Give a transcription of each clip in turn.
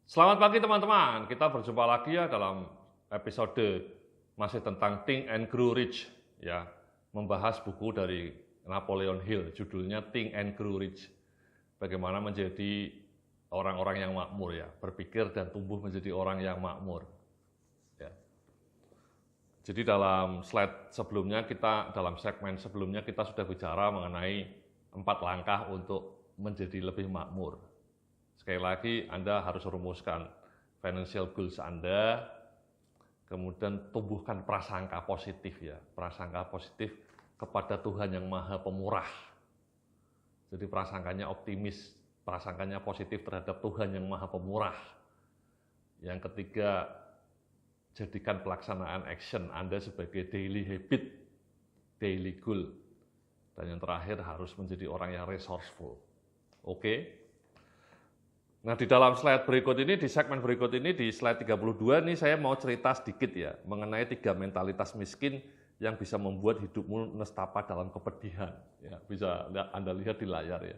Selamat pagi teman-teman, kita berjumpa lagi ya dalam episode masih tentang Think and Grow Rich ya, membahas buku dari Napoleon Hill, judulnya Think and Grow Rich. Bagaimana menjadi orang-orang yang makmur ya, berpikir dan tumbuh menjadi orang yang makmur. Ya. Jadi dalam slide sebelumnya dalam segmen sebelumnya kita sudah bicara mengenai 4 langkah untuk menjadi lebih makmur. Sekali lagi, Anda harus rumuskan financial goals Anda, kemudian tumbuhkan prasangka positif ya, prasangka positif kepada Tuhan yang Maha Pemurah. Jadi prasangkanya optimis, prasangkanya positif terhadap Tuhan yang Maha Pemurah. Yang ketiga, jadikan pelaksanaan action Anda sebagai daily habit, daily goal. Dan yang terakhir harus menjadi orang yang resourceful. Oke? Nah, di dalam slide berikut ini, di segmen berikut ini, di slide 32, ini saya mau cerita sedikit ya, mengenai 3 mentalitas miskin yang bisa membuat hidupmu nestapa dalam kepedihan. Ya, bisa Anda lihat di layar ya.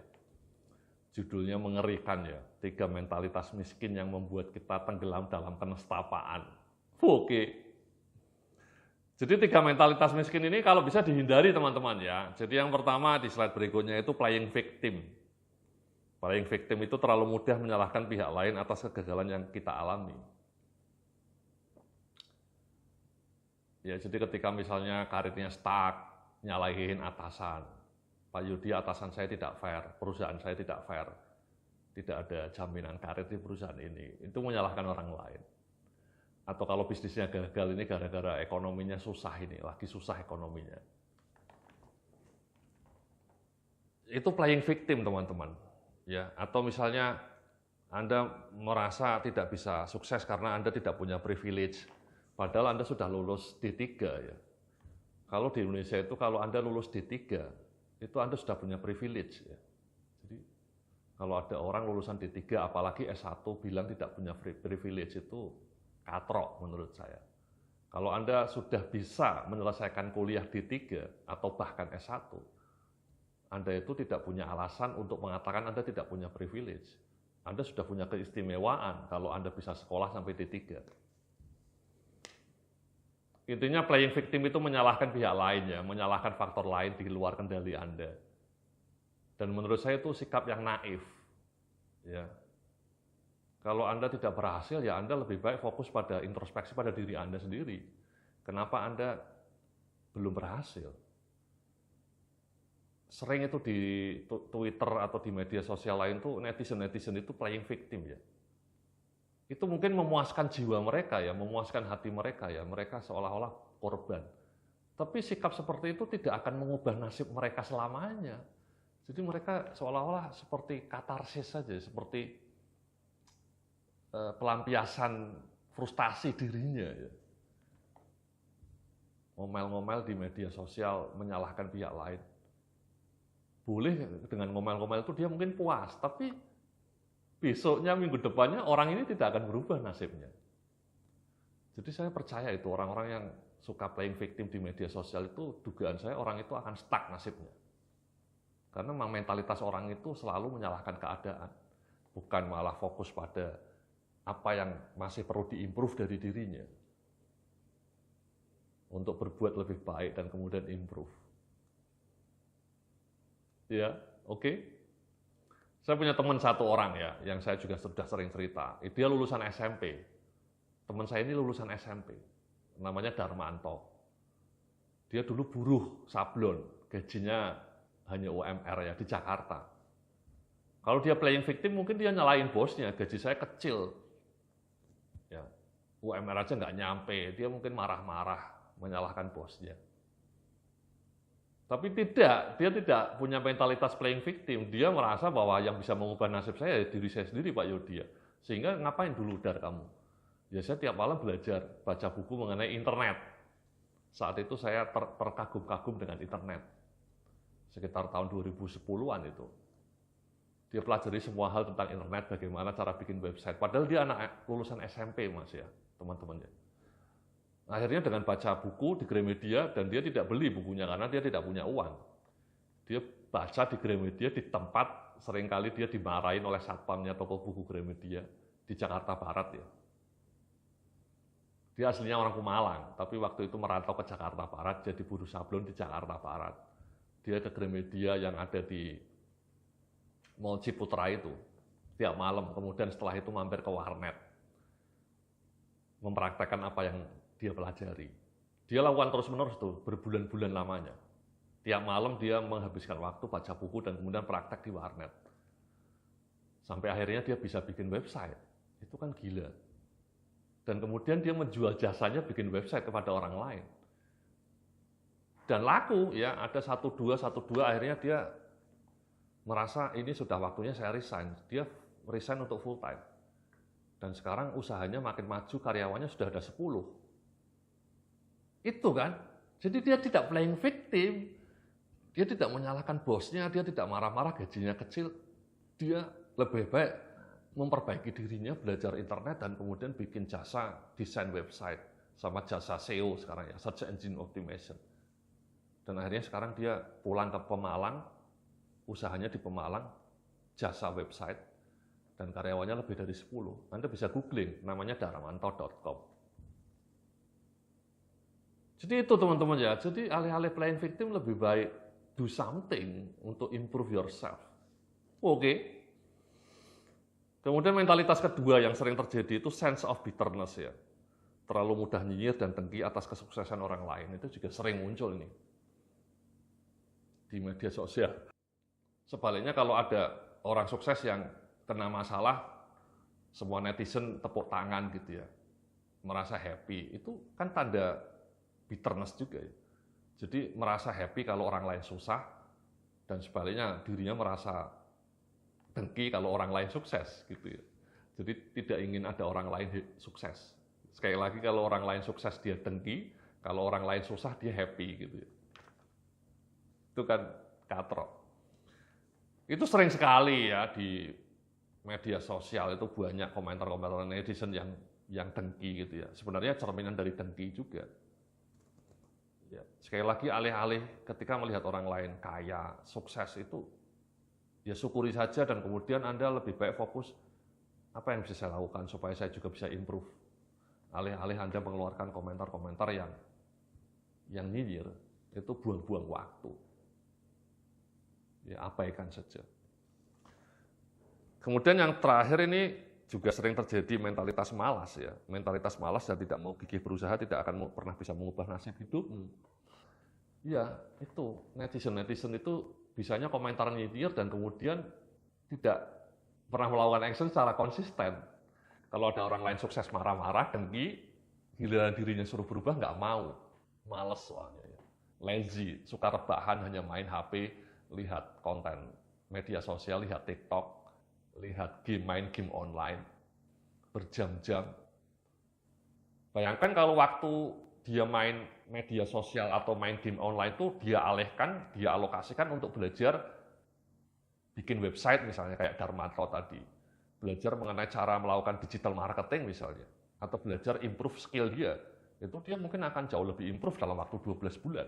Judulnya mengerikan ya, 3 mentalitas miskin yang membuat kita tenggelam dalam kenestapaan. Oke. Jadi 3 mentalitas miskin ini kalau bisa dihindari teman-teman ya. Jadi yang pertama di slide berikutnya itu playing victim. Playing victim itu terlalu mudah menyalahkan pihak lain atas kegagalan yang kita alami. Ya, jadi ketika misalnya karirnya stuck, nyalahin atasan. Pak Yudi, atasan saya tidak fair, perusahaan saya tidak fair. Tidak ada jaminan karir di perusahaan ini. Itu menyalahkan orang lain. Atau kalau bisnisnya gagal ini gara-gara ekonominya susah ini, lagi susah ekonominya. Itu playing victim, teman-teman. Ya, atau misalnya Anda merasa tidak bisa sukses karena Anda tidak punya privilege, padahal Anda sudah lulus D3 ya. Kalau di Indonesia itu kalau Anda lulus D3, itu Anda sudah punya privilege ya. Jadi kalau ada orang lulusan D3 apalagi S1 bilang tidak punya privilege itu katrok menurut saya. Kalau Anda sudah bisa menyelesaikan kuliah D3 atau bahkan S1, Anda itu tidak punya alasan untuk mengatakan Anda tidak punya privilege. Anda sudah punya keistimewaan kalau Anda bisa sekolah sampai D3. Intinya playing victim itu menyalahkan pihak lain ya, menyalahkan faktor lain di luar kendali Anda. Dan menurut saya itu sikap yang naif. Ya. Kalau Anda tidak berhasil, ya Anda lebih baik fokus pada introspeksi pada diri Anda sendiri. Kenapa Anda belum berhasil? Sering itu di Twitter atau di media sosial lain tuh netizen itu playing victim ya. Itu mungkin memuaskan jiwa mereka ya, memuaskan hati mereka ya, mereka seolah-olah korban. Tapi sikap seperti itu tidak akan mengubah nasib mereka selamanya. Jadi mereka seolah-olah seperti katarsis saja, seperti pelampiasan frustasi dirinya ya. Ngomel-ngomel di media sosial, menyalahkan pihak lain. Boleh dengan ngomel-ngomel itu dia mungkin puas, tapi besoknya, minggu depannya orang ini tidak akan berubah nasibnya. Jadi saya percaya itu orang-orang yang suka playing victim di media sosial itu, dugaan saya orang itu akan stuck nasibnya. Karena memang mentalitas orang itu selalu menyalahkan keadaan, bukan malah fokus pada apa yang masih perlu diimprove dari dirinya untuk berbuat lebih baik dan kemudian improve. Ya, oke. Saya punya teman satu orang ya, yang saya juga sudah sering cerita. Dia lulusan SMP. Teman saya ini lulusan SMP. Namanya Darmanto. Dia dulu buruh sablon, gajinya hanya UMR ya di Jakarta. Kalau dia playing victim mungkin dia nyalain bosnya, gaji saya kecil. Ya, UMR aja nggak nyampe, dia mungkin marah-marah menyalahkan bosnya. Tapi dia tidak punya mentalitas playing victim. Dia merasa bahwa yang bisa mengubah nasib saya diri saya sendiri, Pak Yudi. Sehingga ngapain dulu dar kamu? Ya saya tiap malam belajar, baca buku mengenai internet. Saat itu saya terkagum-kagum dengan internet. Sekitar tahun 2010-an itu. Dia pelajari semua hal tentang internet, bagaimana cara bikin website. Padahal dia anak lulusan SMP, Mas ya, teman-temannya. Akhirnya dengan baca buku di Gramedia, dan dia tidak beli bukunya karena dia tidak punya uang. Dia baca di Gramedia di tempat seringkali dia dimarahin oleh satpamnya toko buku Gramedia. di Jakarta Barat ya. Dia aslinya orang Pemalang, tapi waktu itu merantau ke Jakarta Barat, jadi buruh sablon di Jakarta Barat. Dia ke Gramedia yang ada di Mall Ciputra itu, tiap malam, kemudian setelah itu mampir ke warnet, mempraktekkan apa yang dia pelajari. Dia lakukan terus-menerus tuh, berbulan-bulan lamanya. Tiap malam dia menghabiskan waktu baca buku dan kemudian praktek di warnet. Sampai akhirnya dia bisa bikin website. Itu kan gila. Dan kemudian dia menjual jasanya bikin website kepada orang lain. Dan laku ya, ada satu dua akhirnya dia merasa ini sudah waktunya saya resign. Dia resign untuk full time. Dan sekarang usahanya makin maju, karyawannya sudah ada 10. Itu kan. Jadi dia tidak playing victim. Dia tidak menyalahkan bosnya, dia tidak marah-marah gajinya kecil. Dia lebih baik memperbaiki dirinya, belajar internet, dan kemudian bikin jasa desain website, sama jasa SEO sekarang ya, Search Engine Optimization. Dan akhirnya sekarang dia pulang ke Pemalang, usahanya di Pemalang, jasa website, dan karyawannya lebih dari 10. Anda bisa googling, namanya darmanto.com. Jadi itu teman-teman ya, jadi alih-alih playing victim lebih baik do something untuk improve yourself. Oke. Kemudian mentalitas kedua yang sering terjadi itu sense of bitterness ya. Terlalu mudah nyinyir dan dengki atas kesuksesan orang lain, itu juga sering muncul nih di media sosial. Sebaliknya kalau ada orang sukses yang kena masalah, semua netizen tepuk tangan gitu ya, merasa happy, itu kan tanda bitterness juga ya. Jadi merasa happy kalau orang lain susah, dan sebaliknya dirinya merasa dengki kalau orang lain sukses gitu ya. Jadi tidak ingin ada orang lain sukses. Sekali lagi, kalau orang lain sukses dia dengki, kalau orang lain susah dia happy gitu ya. Itu kan katrok. Itu sering sekali ya di media sosial, itu banyak komentar-komentar netizen yang dengki gitu ya. Sebenarnya cerminan dari dengki juga. Ya, sekali lagi, alih-alih ketika melihat orang lain kaya, sukses itu, ya syukuri saja, dan kemudian Anda lebih baik fokus apa yang bisa saya lakukan supaya saya juga bisa improve. Alih-alih Anda mengeluarkan komentar-komentar yang nyinyir, itu buang-buang waktu. Ya, abaikan saja. Kemudian yang terakhir ini juga sering terjadi mentalitas malas ya. Mentalitas malas dan tidak mau gigih berusaha tidak akan pernah bisa mengubah nasib hidupmu. Ya, itu netizen itu bisanya komentar nyinyir dan kemudian tidak pernah melakukan action secara konsisten. Kalau ada orang lain sukses marah-marah, dengki, giliran dirinya suruh berubah nggak mau, males soalnya ya. Lazy, suka rebahan, hanya main HP, lihat konten media sosial, lihat TikTok, lihat game, main game online berjam-jam. Bayangkan kalau waktu dia main media sosial atau main game online itu dia alokasikan untuk belajar bikin website misalnya kayak Darmanto tadi. Belajar mengenai cara melakukan digital marketing misalnya, atau belajar improve skill dia. Itu dia mungkin akan jauh lebih improve dalam waktu 12 bulan.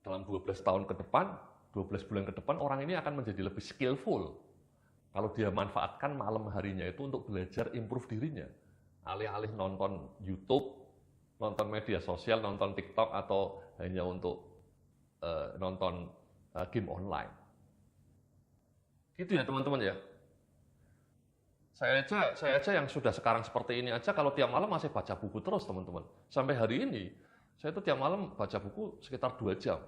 Dalam 12 tahun ke depan, 12 bulan ke depan, orang ini akan menjadi lebih skillful. Kalau dia manfaatkan malam harinya itu untuk belajar improve dirinya. Alih-alih nonton YouTube, nonton media sosial, nonton TikTok, atau hanya untuk nonton game online. Gitu ya teman-teman ya. Saya aja yang sudah sekarang seperti ini aja, kalau tiap malam masih baca buku terus teman-teman. Sampai hari ini, saya itu tiap malam baca buku sekitar 2 jam.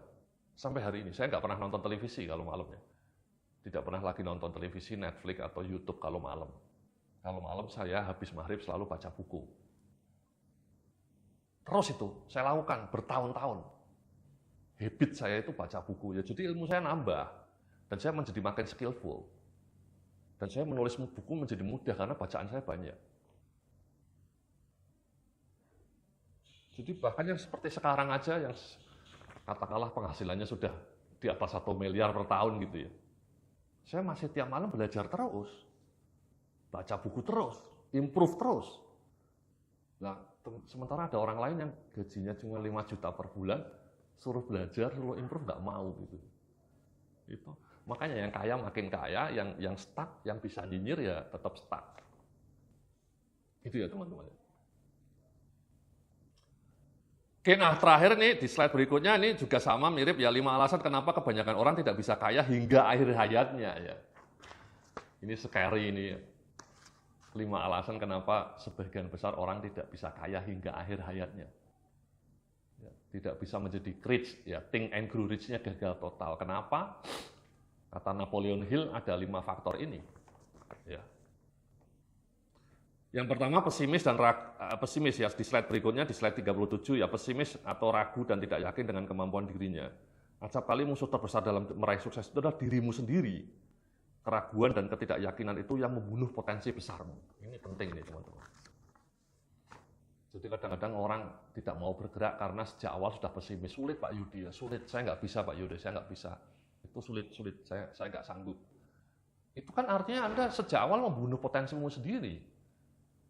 Sampai hari ini, saya nggak pernah nonton televisi kalau malamnya. Tidak pernah lagi nonton televisi, Netflix, atau YouTube kalau malam. Kalau malam saya habis maghrib selalu baca buku. Terus itu, saya lakukan bertahun-tahun. Habit saya itu baca buku, ya jadi ilmu saya nambah. Dan saya menjadi makin skillful. Dan saya menulis buku menjadi mudah karena bacaan saya banyak. Jadi bahkan yang seperti sekarang aja, yang katakanlah penghasilannya sudah di atas 1 miliar per tahun gitu ya. Saya masih tiap malam belajar terus. Baca buku terus, improve terus. Nah, sementara ada orang lain yang gajinya cuma 5 juta per bulan, suruh belajar, suruh improve, nggak mau gitu. Itu. Makanya yang kaya makin kaya, yang stuck, yang bisa nyinyir ya tetap stuck. Gitu ya teman-teman. Oke, nah terakhir nih di slide berikutnya ini juga sama mirip ya 5 alasan kenapa kebanyakan orang tidak bisa kaya hingga akhir hayatnya ya. Ini scary ini ya. 5 alasan kenapa sebagian besar orang tidak bisa kaya hingga akhir hayatnya. Ya, tidak bisa menjadi rich ya, think and grow rich-nya gagal total. Kenapa? Kata Napoleon Hill ada 5 faktor ini. Ya. Yang pertama pesimis ya, di slide berikutnya, di slide 37 ya, pesimis atau ragu dan tidak yakin dengan kemampuan dirinya. Acap kali musuh terbesar dalam meraih sukses itu adalah dirimu sendiri. Keraguan dan ketidakyakinan itu yang membunuh potensi besarmu. Ini penting nih teman-teman. Jadi kadang-kadang orang tidak mau bergerak karena sejak awal sudah pesimis. Sulit Pak Yudi ya, sulit, saya nggak bisa Pak Yudi, saya nggak bisa. Itu sulit, saya nggak sanggup. Itu kan artinya Anda sejak awal membunuh potensimu sendiri.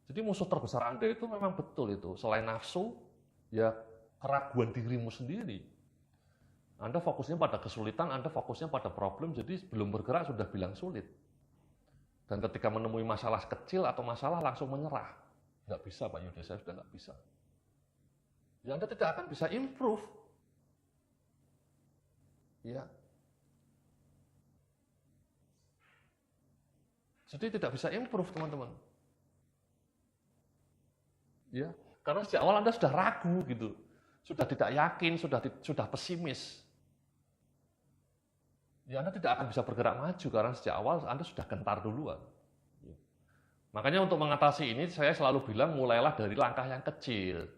Jadi musuh terbesar Anda itu memang betul itu. Selain nafsu, ya keraguan dirimu sendiri. Anda fokusnya pada kesulitan, Anda fokusnya pada problem, jadi belum bergerak sudah bilang sulit. Dan ketika menemui masalah kecil atau masalah langsung menyerah. Nggak bisa Pak Yudha, saya sudah nggak bisa. Ya Anda tidak akan bisa improve. Ya. Jadi tidak bisa improve teman-teman. Ya, karena sejak awal Anda sudah ragu gitu, sudah tidak yakin, sudah pesimis. Ya Anda tidak akan bisa bergerak maju karena sejak awal Anda sudah gentar duluan. Ya. Makanya untuk mengatasi ini saya selalu bilang mulailah dari langkah yang kecil.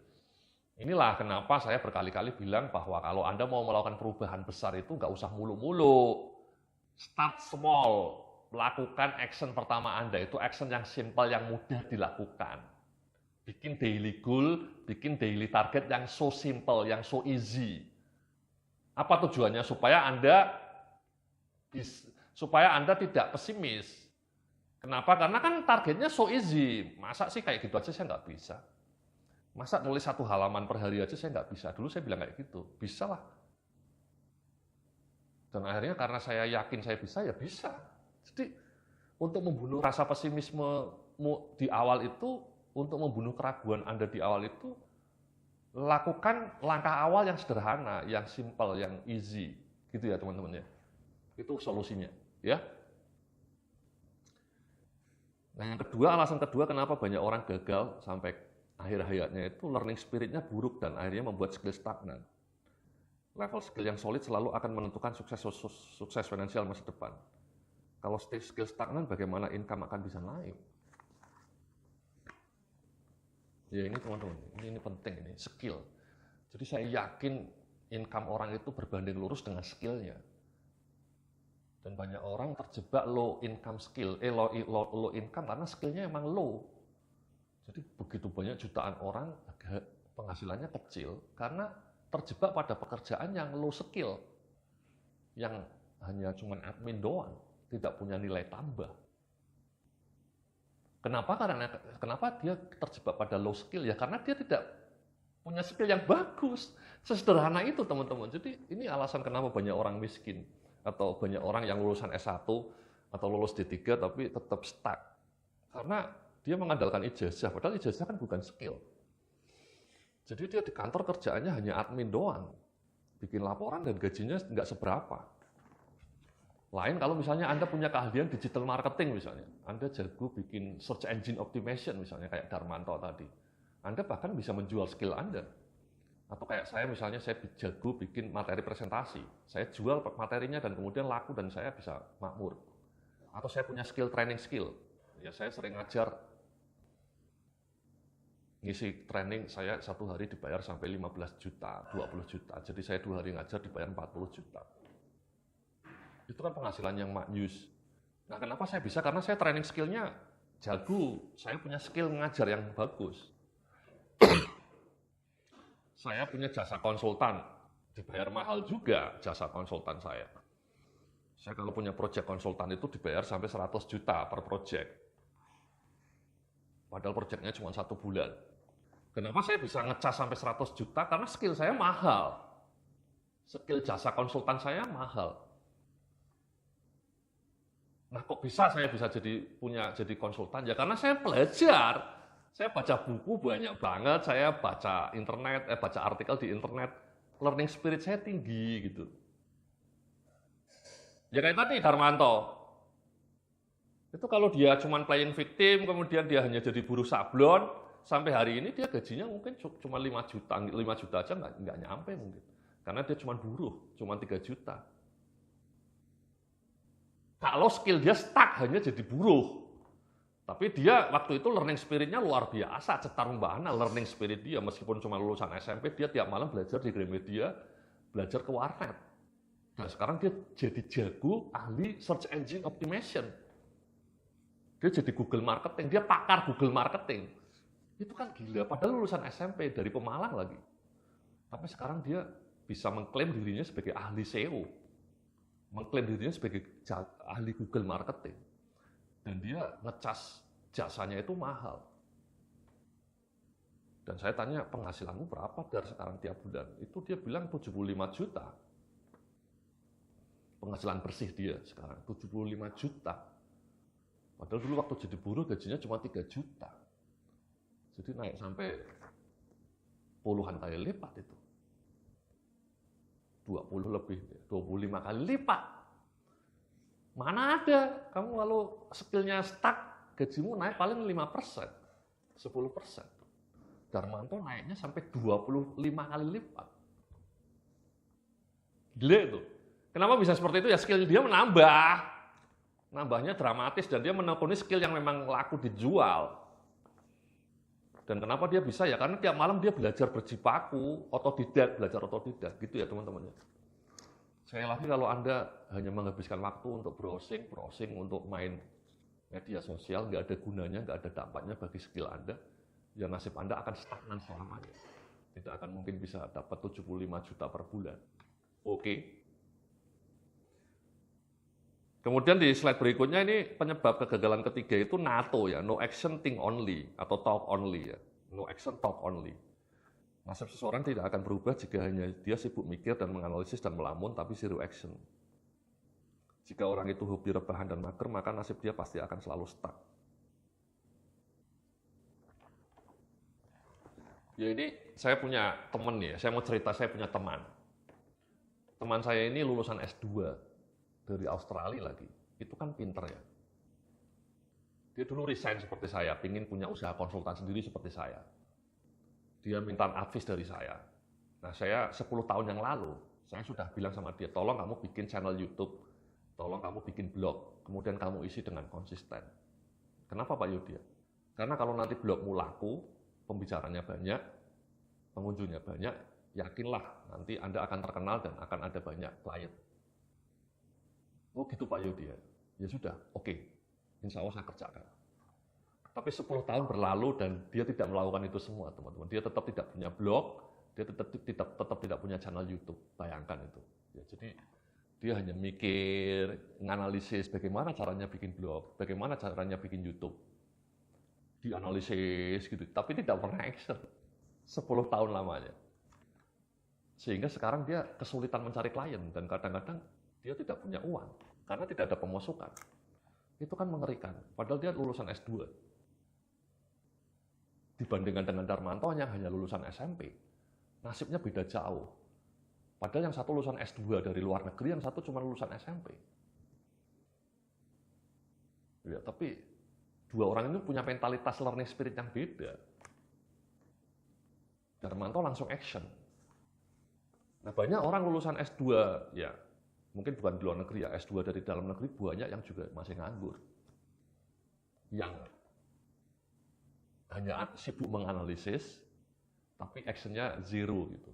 Inilah kenapa saya berkali-kali bilang bahwa kalau Anda mau melakukan perubahan besar itu nggak usah mulu-mulu. Start small, lakukan action pertama Anda itu action yang simple, yang mudah dilakukan. Bikin daily goal, bikin daily target yang so simple, yang so easy. Apa tujuannya? Supaya Anda tidak pesimis. Kenapa? Karena kan targetnya so easy. Masa sih kayak gitu aja saya nggak bisa. Masa nulis 1 halaman per hari aja saya nggak bisa. Dulu saya bilang kayak gitu. Bisa lah. Dan akhirnya karena saya yakin saya bisa, ya bisa. Jadi untuk membunuh rasa pesimisme di awal itu, untuk membunuh keraguan Anda di awal itu, lakukan langkah awal yang sederhana, yang simple, yang easy. Gitu ya teman-teman ya. Itu solusinya. Ya. Nah yang kedua, alasan kedua kenapa banyak orang gagal sampai akhir hayatnya itu learning spiritnya buruk dan akhirnya membuat skill stagnan. Level skill yang solid selalu akan menentukan sukses finansial masa depan. Kalau skill stagnan, bagaimana income akan bisa naik? Ya ini teman-teman, ini penting, ini skill. Jadi saya yakin income orang itu berbanding lurus dengan skillnya. Dan banyak orang terjebak low income karena skillnya emang low. Jadi begitu banyak jutaan orang penghasilannya kecil karena terjebak pada pekerjaan yang low skill, yang hanya cuma admin doang, tidak punya nilai tambah. Kenapa dia terjebak pada low skill? Ya karena dia tidak punya skill yang bagus. Sesederhana itu teman-teman. Jadi ini alasan kenapa banyak orang miskin atau banyak orang yang lulusan S1 atau lulus D3 tapi tetap stuck. Karena dia mengandalkan ijazah, padahal ijazah kan bukan skill. Jadi dia di kantor kerjaannya hanya admin doang. Bikin laporan dan gajinya nggak seberapa. Lain kalau misalnya Anda punya keahlian digital marketing misalnya, Anda jago bikin search engine optimization misalnya kayak Darmanto tadi, Anda bahkan bisa menjual skill Anda. Atau kayak saya misalnya, saya jago bikin materi presentasi, saya jual materinya dan kemudian laku dan saya bisa makmur. Atau saya punya training skill, ya saya sering ngajar, ngisi training saya 1 hari dibayar sampai 15 juta, 20 juta, jadi saya 2 hari ngajar dibayar 40 juta. Itu kan penghasilan yang maknyus. Nah kenapa saya bisa? Karena saya training skillnya jago. Saya punya skill mengajar yang bagus. Saya punya jasa konsultan. Dibayar mahal juga jasa konsultan saya. Saya kalau punya project konsultan itu dibayar sampai 100 juta per project. Padahal projectnya cuma 1 bulan. Kenapa saya bisa ngecas sampai 100 juta? Karena skill saya mahal. Skill jasa konsultan saya mahal. Nah, kok bisa saya bisa jadi konsultan? Ya karena saya belajar. Saya baca buku banyak banget, saya baca internet, baca artikel di internet. Learning spirit saya tinggi gitu. Ya kayak tadi Darmanto. Itu kalau dia cuma playing victim, kemudian dia hanya jadi buruh sablon, sampai hari ini dia gajinya mungkin cuma 5 juta, 5 juta aja nggak nyampe mungkin. Karena dia cuma buruh, cuma 3 juta. Kalau skill dia stuck hanya jadi buruh. Tapi dia waktu itu learning spirit-nya luar biasa, cetar membahana learning spirit dia. Meskipun cuma lulusan SMP, dia tiap malam belajar di Gramedia, belajar ke warnet. Nah sekarang dia jadi jago ahli search engine optimization. Dia jadi Google Marketing, dia pakar Google Marketing. Itu kan gila, padahal lulusan SMP dari Pemalang lagi. Tapi sekarang dia bisa mengklaim dirinya sebagai ahli SEO. Mengklaim dirinya sebagai ahli Google Marketing. Dan dia ngecas jasanya itu mahal. Dan saya tanya, penghasilanmu berapa dari sekarang tiap bulan? Itu dia bilang 75 juta. Penghasilan bersih dia sekarang, 75 juta. Padahal dulu waktu jadi buruh gajinya cuma 3 juta. Jadi naik sampai puluhan kali lipat itu. 20 lebih, 25 kali lipat. Mana ada, kamu kalau skillnya stuck, gajimu naik paling 5%, 10%. Darmanto naiknya sampai 25 kali lipat. Gila itu. Kenapa bisa seperti itu? Ya skill dia menambah. Nambahnya dramatis dan dia menekuni skill yang memang laku dijual. Dan kenapa dia bisa ya? Karena tiap malam dia belajar berjibaku, belajar otodidak gitu ya teman-teman. Sekali lagi kalau Anda hanya menghabiskan waktu untuk browsing untuk main media sosial, nggak ada gunanya, nggak ada dampaknya bagi skill Anda, ya nasib Anda akan stagnan selamanya. Tidak akan mungkin bisa dapat 75 juta per bulan. Oke. Kemudian di slide berikutnya ini penyebab kegagalan ketiga itu NATO ya, no action think only atau talk only ya, no action talk only. Nasib seseorang tidak akan berubah jika hanya dia sibuk mikir dan menganalisis dan melamun tapi zero action. Jika orang itu hobi rebahan dan mager, maka nasib dia pasti akan selalu stuck. Ya ini saya punya teman ya, saya mau cerita saya punya teman. Teman saya ini lulusan S2. Dari Australia lagi, itu kan pinter ya. Dia dulu resign seperti saya, pingin punya usaha konsultan sendiri seperti saya. Dia minta advice dari saya. Nah saya 10 tahun yang lalu, saya sudah bilang sama dia, tolong kamu bikin channel YouTube, tolong kamu bikin blog, kemudian kamu isi dengan konsisten. Kenapa Pak Yudhya? Karena kalau nanti blogmu laku, pembicaranya banyak, pengunjungnya banyak, yakinlah nanti Anda akan terkenal dan akan ada banyak klien. Oh gitu Pak Yudhya, ya sudah, oke, insya Allah saya kerjakan. Tapi 10 tahun berlalu dan dia tidak melakukan itu semua teman-teman. Dia tetap tidak punya blog, dia tetap tidak punya channel YouTube, bayangkan itu. Ya, jadi dia hanya mikir, menganalisis bagaimana caranya bikin blog, bagaimana caranya bikin YouTube. Dianalisis gitu, tapi tidak pernah action. 10 tahun lamanya. Sehingga sekarang dia kesulitan mencari klien dan kadang-kadang dia tidak punya uang karena tidak ada pemasukan. Itu kan mengerikan. Padahal dia lulusan S2. Dibandingkan dengan Darmanto yang hanya lulusan SMP. Nasibnya beda jauh. Padahal yang satu lulusan S2 dari luar negeri, yang satu cuma lulusan SMP. Ya, tapi dua orang ini punya mentalitas learning spirit yang beda. Darmanto langsung action. Nah banyak orang lulusan S2, ya mungkin bukan di luar negeri ya, S2 dari dalam negeri banyak yang juga masih nganggur. Yang hanya sibuk menganalisis, tapi actionnya zero gitu.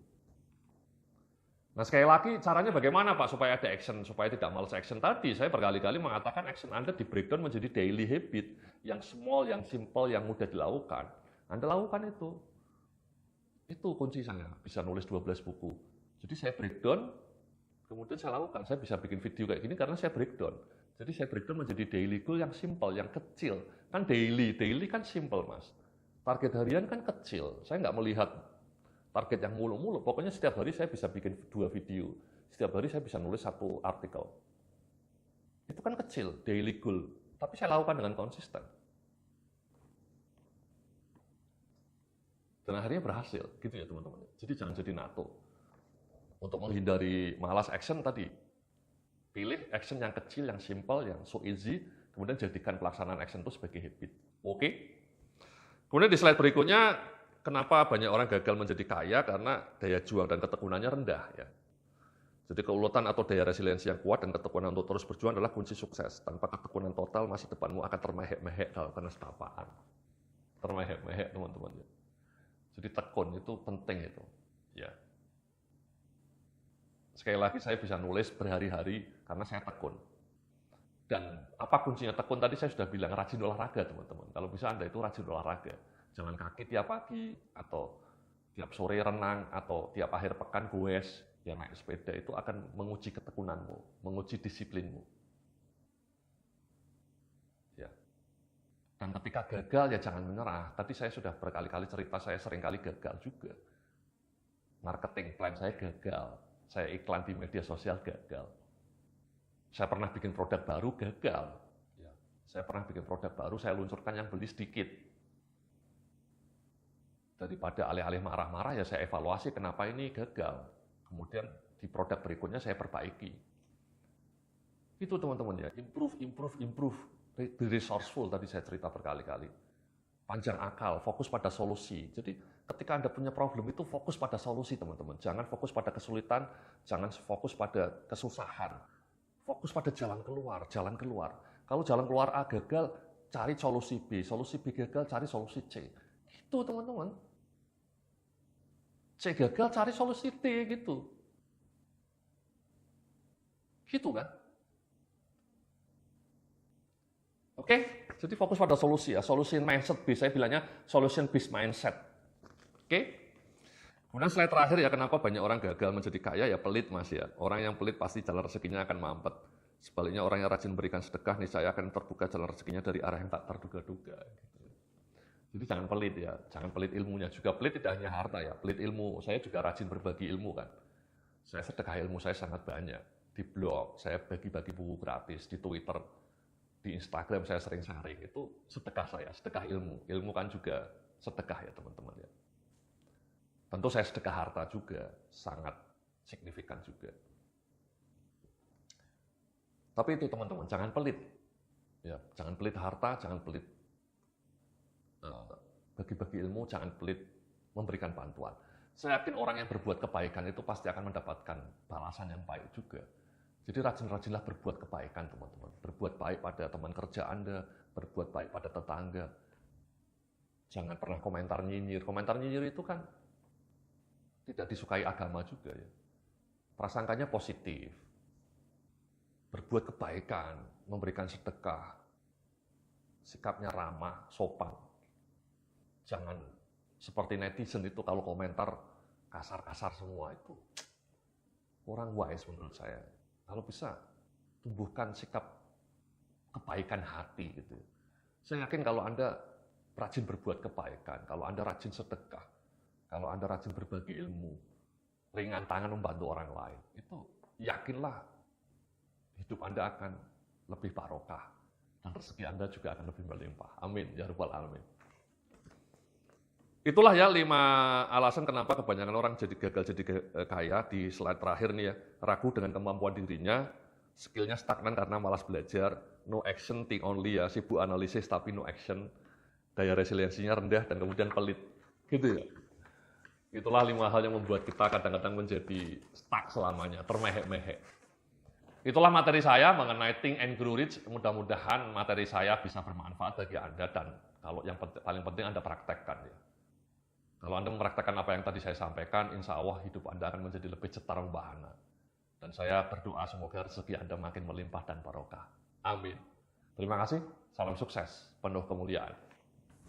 Nah sekali lagi caranya bagaimana Pak supaya ada action, supaya tidak malas action tadi. Saya berkali-kali mengatakan action Anda di breakdown menjadi daily habit, yang small, yang simple, yang mudah dilakukan. Anda lakukan itu. Itu kunci saya, bisa nulis 12 buku. Jadi saya breakdown, kemudian saya lakukan, saya bisa bikin video kayak gini karena saya breakdown. Jadi saya breakdown menjadi daily goal yang simple, yang kecil. Kan daily kan simple Mas. Target harian kan kecil, saya nggak melihat target yang mulu-mulu. Pokoknya setiap hari saya bisa bikin 2 video, setiap hari saya bisa nulis 1 artikel. Itu kan kecil, daily goal. Tapi saya lakukan dengan konsisten. Dan akhirnya berhasil, gitu ya teman-teman. Jadi jangan jadi NATO. Untuk menghindari malas action tadi, pilih action yang kecil, yang simple, yang so easy, kemudian jadikan pelaksanaan action itu sebagai habit. Oke? Kemudian di slide berikutnya, kenapa banyak orang gagal menjadi kaya? Karena daya juang dan ketekunannya rendah. Ya. Jadi keuletan atau daya resiliensi yang kuat dan ketekunan untuk terus berjuang adalah kunci sukses. Tanpa ketekunan total, masa depanmu akan termehek-mehek dalam kenestapaan. Termehek-mehek teman-teman. Jadi tekun itu penting itu. Ya. Sekali lagi saya bisa nulis berhari-hari karena saya tekun. Dan apa kuncinya tekun tadi saya sudah bilang, rajin olahraga teman-teman. Kalau bisa Anda itu rajin olahraga. Jalan kaki tiap pagi, atau tiap sore renang, atau tiap akhir pekan goes. Ya naik sepeda itu akan menguji ketekunanmu, menguji disiplinmu. Ya. Dan ketika gagal ya jangan menyerah. Tadi saya sudah berkali-kali cerita, saya seringkali gagal juga. Marketing plan saya gagal. Saya iklan di media sosial gagal. Saya pernah bikin produk baru gagal. Ya. Saya pernah bikin produk baru, saya luncurkan yang beli sedikit. Daripada alih-alih marah-marah ya saya evaluasi kenapa ini gagal. Kemudian di produk berikutnya saya perbaiki. Itu teman-teman ya, improve. Be resourceful tadi saya cerita berkali-kali. Panjang akal, fokus pada solusi. Jadi ketika Anda punya problem itu fokus pada solusi teman-teman. Jangan fokus pada kesulitan, jangan fokus pada kesusahan. Fokus pada jalan keluar. Kalau jalan keluar A gagal, cari solusi B gagal, cari solusi C. Itu teman-teman. C gagal, cari solusi D gitu. Gitu kan? Oke, jadi fokus pada solusi ya. Solusi mindset B, saya bilangnya solution based mindset. Oke? Kemudian slide terakhir ya, kenapa banyak orang gagal menjadi kaya ya pelit mas ya. Orang yang pelit pasti jalan rezekinya akan mampet. Sebaliknya orang yang rajin berikan sedekah niscaya akan terbuka jalan rezekinya dari arah yang tak terduga-duga. Jadi jangan pelit ya, jangan pelit ilmunya juga. Pelit tidak hanya harta ya, pelit ilmu. Saya juga rajin berbagi ilmu kan. Saya sedekah ilmu saya sangat banyak. Di blog, saya bagi-bagi buku gratis. Di Twitter, di Instagram saya sering sharing. Itu sedekah saya, sedekah ilmu. Ilmu kan juga sedekah ya teman-teman ya. Tentu saya sedekah harta juga, sangat signifikan juga. Tapi itu teman-teman, jangan pelit. Ya, jangan pelit harta, jangan pelit bagi-bagi ilmu, jangan pelit memberikan bantuan. Saya yakin orang yang berbuat kebaikan itu pasti akan mendapatkan balasan yang baik juga. Jadi rajin-rajinlah berbuat kebaikan teman-teman. Berbuat baik pada teman kerja Anda, berbuat baik pada tetangga. Jangan pernah komentar nyinyir. Komentar nyinyir itu kan tidak disukai agama juga ya. Prasangkanya positif. Berbuat kebaikan, memberikan sedekah, sikapnya ramah, sopan. Jangan seperti netizen itu kalau komentar kasar-kasar semua itu kurang wise menurut saya. Kalau bisa tumbuhkan sikap kebaikan hati gitu. Saya yakin kalau Anda rajin berbuat kebaikan, kalau Anda rajin sedekah, kalau Anda rajin berbagi ilmu, ringan tangan membantu orang lain, itu yakinlah hidup Anda akan lebih barokah dan rezeki Anda juga akan lebih melimpah. Amin ya rabbal alamin. Itulah ya 5 alasan kenapa kebanyakan orang gagal jadi kaya. Di slide terakhir nih ya, ragu dengan kemampuan dirinya, skillnya stagnan karena malas belajar, no action, think only ya, sibuk analisis tapi no action, daya resiliensinya rendah dan kemudian pelit. Gitu ya. Itulah 5 hal yang membuat kita kadang-kadang menjadi stuck selamanya, termehek-mehek. Itulah materi saya mengenai Think and Grow Rich. Mudah-mudahan materi saya bisa bermanfaat bagi Anda dan kalau yang paling penting Anda praktekkan ya. Kalau Anda mempraktekkan apa yang tadi saya sampaikan, insya Allah hidup Anda akan menjadi lebih cetara membahana. Dan saya berdoa semoga rezeki Anda makin melimpah dan barokah. Amin. Terima kasih, salam sukses, penuh kemuliaan.